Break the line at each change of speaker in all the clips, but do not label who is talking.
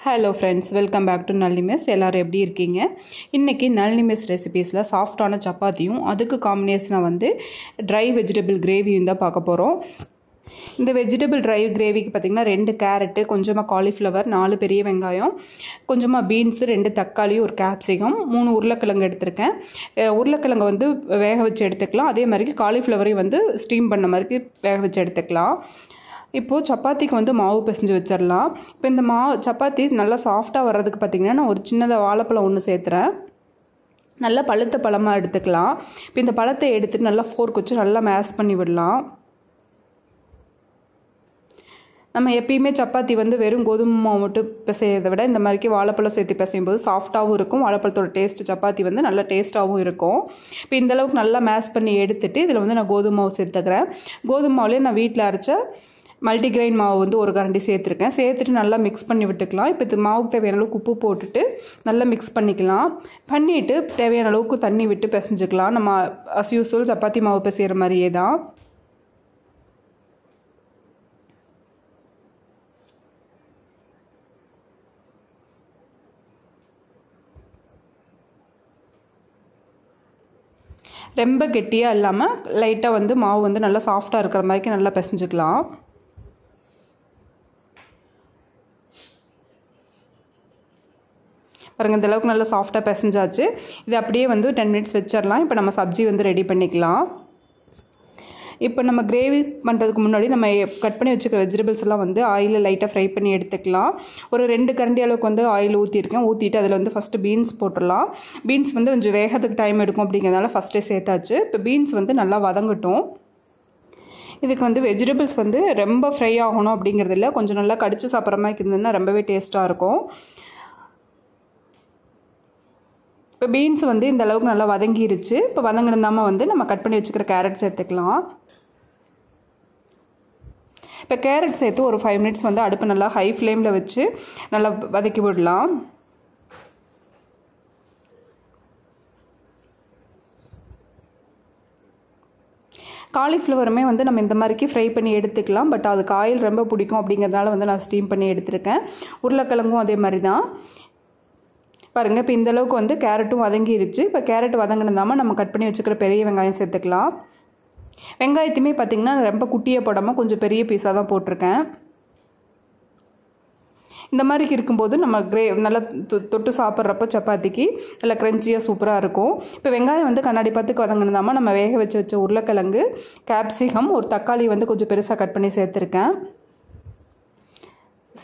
Hello friends, welcome back to Nalini mess. எல்லோரும் எப்படி இருக்கீங்க? இன்றைக்கி நளினி மெஸ் ரெசிபீஸில் சாஃப்டான சப்பாத்தியும் அதுக்கு காம்பினேஷனாக ட்ரை வெஜிடபிள் கிரேவியும் தான் பார்க்க போகிறோம். இந்த வெஜிடபிள் ட்ரை கிரேவிக்கு பார்த்திங்கன்னா 2 கேரட்டு, கொஞ்சமாக காலிஃப்ளவர், 4 பெரிய வெங்காயம், கொஞ்சமாக பீன்ஸு, 2 தக்காளி, ஒரு கேப்சிகம், 3 உருளைக்கிழங்கு எடுத்திருக்கேன். உருளைக்கிழங்கு வேக வச்சு எடுத்துக்கலாம். அதே மாதிரி காலிஃப்ளவரையும் ஸ்டீம் பண்ண மாதிரி வேக வச்சு எடுத்துக்கலாம். இப்போது சப்பாத்திக்கு மாவு பிசைஞ்சு வச்சிடலாம். இப்போ இந்த சப்பாத்தி நல்லா சாஃப்டாக வர்றதுக்கு பார்த்திங்கன்னா நான் ஒரு சின்னதாக வாழைப்பழம் ஒன்று சேர்த்துறேன். நல்லா பழுத்த பழமாக எடுத்துக்கலாம். இப்போ இந்த பழத்தை எடுத்துகிட்டு நல்லா ஃபோர்க் வச்சு நல்லா மேஷ் பண்ணி விடலாம். நம்ம எப்பயுமே சப்பாத்தி வெறும் கோதுமை மாவு மட்டும் பிசையதை விட இந்த மாதிரிக்கு வாழைப்பழம் சேர்த்து பிசையும் போது சாஃப்டாகவும் இருக்கும். வாழைப்பழத்தோட டேஸ்ட்டு சப்பாத்தி நல்லா டேஸ்ட்டாகவும் இருக்கும். இப்போ இந்தளவுக்கு நல்லா மேஷ் பண்ணி எடுத்துகிட்டு இதில் நான் கோதுமை மாவு சேர்த்துக்கிறேன். கோதுமை மாவுலேயே நான் வீட்டில் அரைச்ச மல்டிகிரெயின் மாவு ஒரு கரண்டி சேர்த்துருக்கேன். சேர்த்துட்டு நல்லா மிக்ஸ் பண்ணி விட்டுக்கலாம். இப்போ இது மாவுக்கு தேவையான அளவுக்கு உப்பு போட்டுட்டு நல்லா மிக்ஸ் பண்ணிக்கலாம். பண்ணிவிட்டு தேவையான அளவுக்கு தண்ணி விட்டு பிசைஞ்சிக்கலாம். நம்ம அஸ் யூஸ்வல் சப்பாத்தி மாவு பிசைகிற மாதிரியே தான். ரொம்ப கெட்டியாக இல்லாமல் லைட்டாக மாவு நல்லா சாஃப்டாக இருக்கிற மாதிரிக்கு நல்லா பிசைஞ்சிக்கலாம். பாருங்கள், இந்தளவுக்கு நல்லா சாஃப்டாக பிசைஞ்சாச்சு. இது அப்படியே 10 மினிட்ஸ் வச்சிடலாம். இப்போ நம்ம சப்ஜி ரெடி பண்ணிக்கலாம். இப்போ நம்ம கிரேவி பண்ணுறதுக்கு முன்னாடி நம்ம கட் பண்ணி வச்சுக்கிற வெஜிடபிள்ஸ் எல்லாம் ஆயிலில் லைட்டாக ஃப்ரை பண்ணி எடுத்துக்கலாம். ஒரு 2 கரண்டி அளவுக்கு ஆயில் ஊற்றிருக்கேன். ஊற்றிட்டு அதில் ஃபஸ்ட்டு பீன்ஸ் போட்டுடலாம். பீன்ஸ் கொஞ்சம் வேகத்துக்கு டைம் எடுக்கும் அப்படிங்கிறதுனால ஃபஸ்ட்டே சேர்த்தாச்சு. இப்போ பீன்ஸ் நல்லா வதங்கட்டும். இதுக்கு வெஜிடபிள்ஸ் ரொம்ப ஃப்ரை ஆகணும் அப்படிங்கிறது இல்லை, கொஞ்சம் நல்லா கடிச்சு சாப்பிட்ற மாதிரி இருந்ததுன்னா ரொம்பவே டேஸ்ட்டாக இருக்கும். இப்போ பீன்ஸ் இந்த அளவுக்கு நல்லா வதங்கிருச்சு. இப்போ வதங்கினதாமல் நம்ம கட் பண்ணி வச்சுக்கிற கேரட் சேர்த்துக்கலாம். இப்போ கேரட் சேர்த்து ஒரு 5 மினிட்ஸ் அடுப்பு நல்லா ஹை ஃப்ளேமில் வச்சு நல்லா வதக்கி விடலாம். காலிஃப்ளவருமே நம்ம இந்த மாதிரிக்கு ஃப்ரை பண்ணி எடுத்துக்கலாம். பட் அதுக்கு ஆயில் ரொம்ப பிடிக்கும் அப்படிங்கிறதுனால நான் ஸ்டீம் பண்ணி எடுத்துருக்கேன். உருளைக்கிழங்கும் அதே மாதிரி தான். பாருங்கள், இப்போ இந்தளவுக்கு கேரட்டும் வதங்கிருச்சு. இப்போ கேரட் வதங்கினதாமல் நம்ம கட் பண்ணி வச்சுக்கிற பெரிய வெங்காயம் சேர்த்துக்கலாம். வெங்காயத்தையுமே பார்த்திங்கன்னா ரொம்ப குட்டியாக போடாமல் கொஞ்சம் பெரிய பீஸாக தான் போட்டிருக்கேன். இந்த மாதிரிக்கு இருக்கும்போது நம்ம நல்லா தொட்டு சாப்பிட்றப்போ சப்பாத்திக்கு நல்லா க்ரன்ச்சியாக சூப்பராக இருக்கும். இப்போ வெங்காயம் கண்ணாடி பார்த்துக்கு வதங்கினதாமல் நம்ம வேக வச்ச உருளைக்கிழங்கு, கேப்சிகம், ஒரு தக்காளி கொஞ்சம் பெருசாக கட் பண்ணி சேர்த்துருக்கேன்.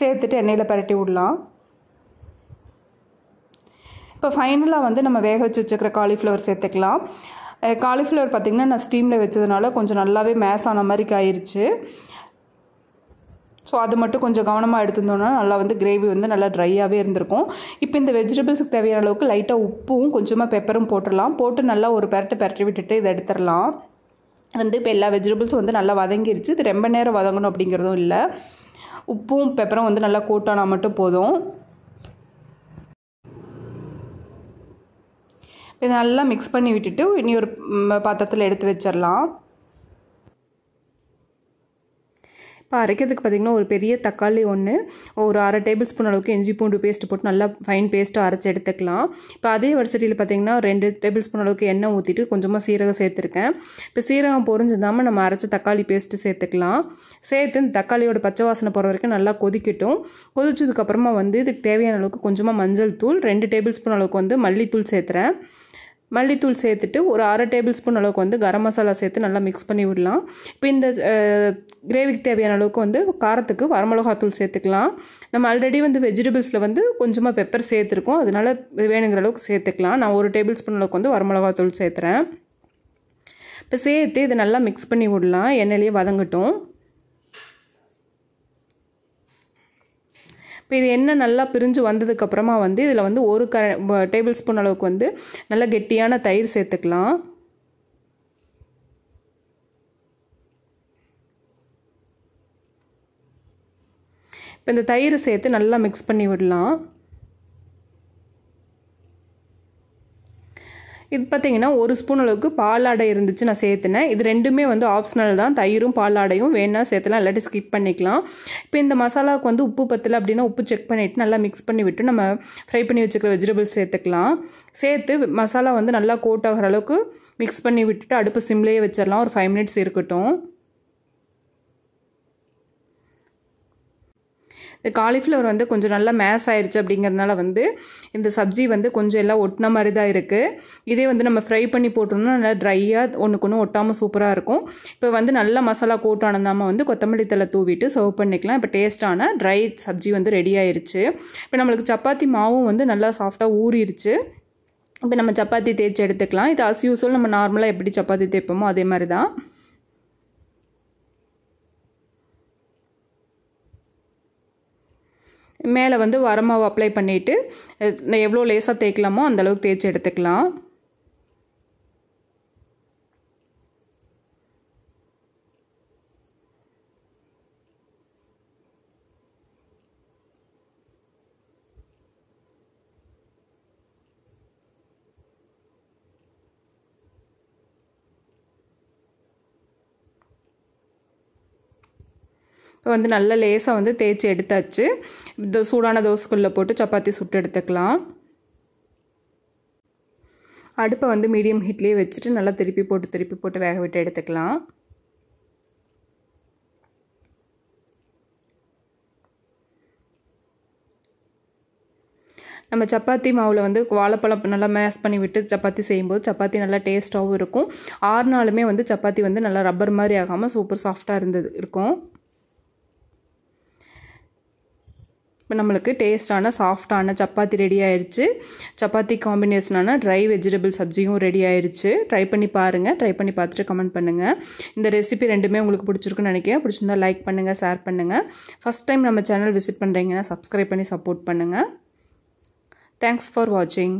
சேர்த்துட்டு எண்ணெயில் பரட்டி விடலாம். இப்போ ஃபைனலாக நம்ம வேக வச்சு வச்சுக்கிற காலிஃப்ளவர் சேர்த்துக்கலாம். காலிஃப்ளவர் பார்த்திங்கன்னா நான் ஸ்டீமில் வச்சதுனால கொஞ்சம் நல்லாவே மேஷ் ஆன மாதிரி ஆயிடுச்சு. ஸோ அது மட்டும் கொஞ்சம் கவனமாக எடுத்துருந்தோன்னா நல்லா கிரேவி நல்லா ட்ரையாகவே இருந்திருக்கும். இப்போ இந்த வெஜிடபிள்ஸுக்கு தேவையான அளவுக்கு லைட்டாக உப்பும் கொஞ்சமாக பெப்பரும் போட்டுடலாம். போட்டு நல்லா ஒரு பரட்டி விட்டுட்டு இதை எடுத்துடலாம். இப்போ எல்லா வெஜிடபிள்ஸும் நல்லா வதங்கிருச்சு. இது ரொம்ப நேரம் வதங்கணும் அப்படிங்கிறதும் இல்லை. உப்பும் பெப்பரும் நல்லா கோட்டானா மட்டும் போதும். இதை நல்லா மிக்ஸ் பண்ணி விட்டுட்டு இனி ஒரு பாத்திரத்தில் எடுத்து வச்சிடலாம். இப்போ அரைக்கிறதுக்கு பார்த்திங்கன்னா ஒரு பெரிய தக்காளி ஒன்று, ஒரு 1/2 டேபிள் ஸ்பூன் அளவுக்கு இஞ்சி பூண்டு பேஸ்ட்டு போட்டு நல்லா ஃபைன் பேஸ்ட்டாக அரைச்சி எடுத்துக்கலாம். இப்போ அதே வரிசையில் பார்த்திங்கன்னா 2 டேபிள் ஸ்பூன் அளவுக்கு எண்ணெய் ஊற்றிட்டு கொஞ்சமாக சீரகம் சேர்த்துருக்கேன். இப்போ சீரகம் பொரிஞ்சிருந்தாமல் நம்ம அரைச்ச தக்காளி பேஸ்ட்டு சேர்த்துக்கலாம். சேர்த்து இந்த தக்காளியோட பச்சை வாசனை போகிற வரைக்கும் நல்லா கொதிக்கட்டும். கொதிச்சதுக்கப்புறமா இதுக்கு தேவையான அளவுக்கு கொஞ்சமாக மஞ்சள் தூள், 2 டேபிள் ஸ்பூன் அளவுக்கு மல்லித்தூள் சேர்த்துறேன். மல்லித்தூள் சேர்த்துட்டு ஒரு 1/2 டேபிள் ஸ்பூன் அளவுக்கு கரம் மசாலா சேர்த்து நல்லா மிக்ஸ் பண்ணி விடலாம். இப்போ இந்த கிரேவிக்கு தேவையான அளவுக்கு காரத்துக்கு வரமிளகாத்தூள் சேர்த்துக்கலாம். நம்ம ஆல்ரெடி வெஜிடபிள்ஸில் கொஞ்சமாக பெப்பர் சேர்த்துருக்கோம், அதனால் வேணுங்கிற அளவுக்கு சேர்த்துக்கலாம். நான் 1 டேபிள் ஸ்பூன் அளவுக்கு வரமிளகாத்தூள் சேர்த்துறேன். இப்போ சேர்த்து இதை நல்லா மிக்ஸ் பண்ணி விடலாம். எண்ணெயிலேயே வதங்கட்டும். இப்போ இது எண்ணெய் நல்லா பிரிஞ்சு வந்ததுக்கப்புறமா இதில் 1 டேபிள் ஸ்பூன் அளவுக்கு நல்லா கெட்டியான தயிர் சேர்த்துக்கலாம். இப்போ இந்த தயிர் சேர்த்து நல்லா மிக்ஸ் பண்ணி விடலாம். இது பார்த்திங்கன்னா 1 ஸ்பூன் அளவுக்கு பாலாடை இருந்துச்சு நான் சேர்த்துனேன். இது ரெண்டுமே வந்து ஆப்ஷனல் தான். தயிரும் பாலாடையும் வேணால் சேர்த்துலாம், இல்லாட்டி ஸ்கிப் பண்ணிக்கலாம். இப்போ இந்த மசாலாவுக்கு வந்து உப்பு பத்தலை அப்படின்னா உப்பு செக் பண்ணிவிட்டு நல்லா மிக்ஸ் பண்ணி விட்டு நம்ம ஃப்ரை பண்ணி வச்சுக்கிற வெஜிடபிள்ஸ் சேர்த்துக்கலாம். சேர்த்து மசாலா வந்து நல்லா கோட் ஆகிற அளவுக்கு மிக்ஸ் பண்ணி விட்டுட்டு அடுப்பு சிம்லேயே வச்சிடலாம். ஒரு 5 மினிட்ஸ் இருக்கட்டும். இந்த காலிஃப்ளவர் வந்து கொஞ்சம் நல்லா மேஷ் ஆயிடுச்சு அப்படிங்கிறதுனால வந்து இந்த சப்ஜி வந்து கொஞ்சம் எல்லாம் ஒட்டின மாதிரி தான் இருக்குது. இதே வந்து நம்ம ஃப்ரை பண்ணி போட்டோம்னா நல்லா ட்ரையாக ஒன்றுக்கு ஒன்று ஒட்டாமல் சூப்பராக இருக்கும். இப்போ வந்து நல்லா மசாலா கோட் ஆனதாமல் வந்து கொத்தமல்லி தழை தூவிட்டு சர்வ் பண்ணிக்கலாம். இப்போ டேஸ்ட்டான ட்ரை சப்ஜி வந்து ரெடி ஆயிடுச்சு. இப்போ நம்மளுக்கு சப்பாத்தி மாவும் வந்து நல்லா சாஃப்டாக ஊறிடுச்சு. இப்போ நம்ம சப்பாத்தி தேய்ச்சி எடுத்துக்கலாம். இது அஸ் யூஸ்வல் நம்ம நார்மலாக எப்படி சப்பாத்தி தேய்ப்போமோ அதே மாதிரி தான். மேலே வந்து வரமாவு அப்ளை பண்ணிவிட்டு எவ்வளோ லேசாக தேய்க்கலாமோ அந்தளவுக்கு தேய்ச்சி எடுத்துக்கலாம். இப்போ வந்து நல்ல லேசாக வந்து தேய்ச்சி எடுத்தாச்சு. இந்த சூடான தோசைக்குள்ளே போட்டு சப்பாத்தி சுட்டு எடுத்துக்கலாம். அடுப்பை வந்து மீடியம் ஹீட்லேயே வச்சுட்டு நல்லா திருப்பி போட்டு வேக விட்டு எடுத்துக்கலாம். நம்ம சப்பாத்தி மாவில் வந்து வாழைப்பழம் நல்லா மேஷ் பண்ணி விட்டு சப்பாத்தி செய்யும்போது சப்பாத்தி நல்லா டேஸ்ட்டாகவும் இருக்கும். 6 நாளுமே வந்து சப்பாத்தி வந்து நல்லா ரப்பர் மாதிரி ஆகாமல் சூப்பர் சாஃப்டாக இருக்கும். இப்போ நம்மளுக்கு டேஸ்டான சாஃப்டான சப்பாத்தி ரெடி ஆயிடுச்சு. சப்பாத்தி காம்பினேஷனான ட்ரை வெஜிடபிள் சப்ஜியும் ரெடி ஆயிடுச்சு. ட்ரை பண்ணி பாருங்கள். ட்ரை பண்ணி பார்த்துட்டு கமெண்ட் பண்ணுங்கள். இந்த ரெசிபி ரெண்டுமே உங்களுக்கு பிடிச்சிருக்குன்னு நினைக்கிறேன். பிடிச்சிருந்தா லைக் பண்ணுங்கள், ஷேர் பண்ணுங்கள். ஃபஸ்ட் டைம் நம்ம சேனல் விசிட் பண்ணுறீங்கன்னா சப்ஸ்கிரைப் பண்ணி சப்போர்ட் பண்ணுங்கள். தேங்க்ஸ் ஃபார் வாட்சிங்.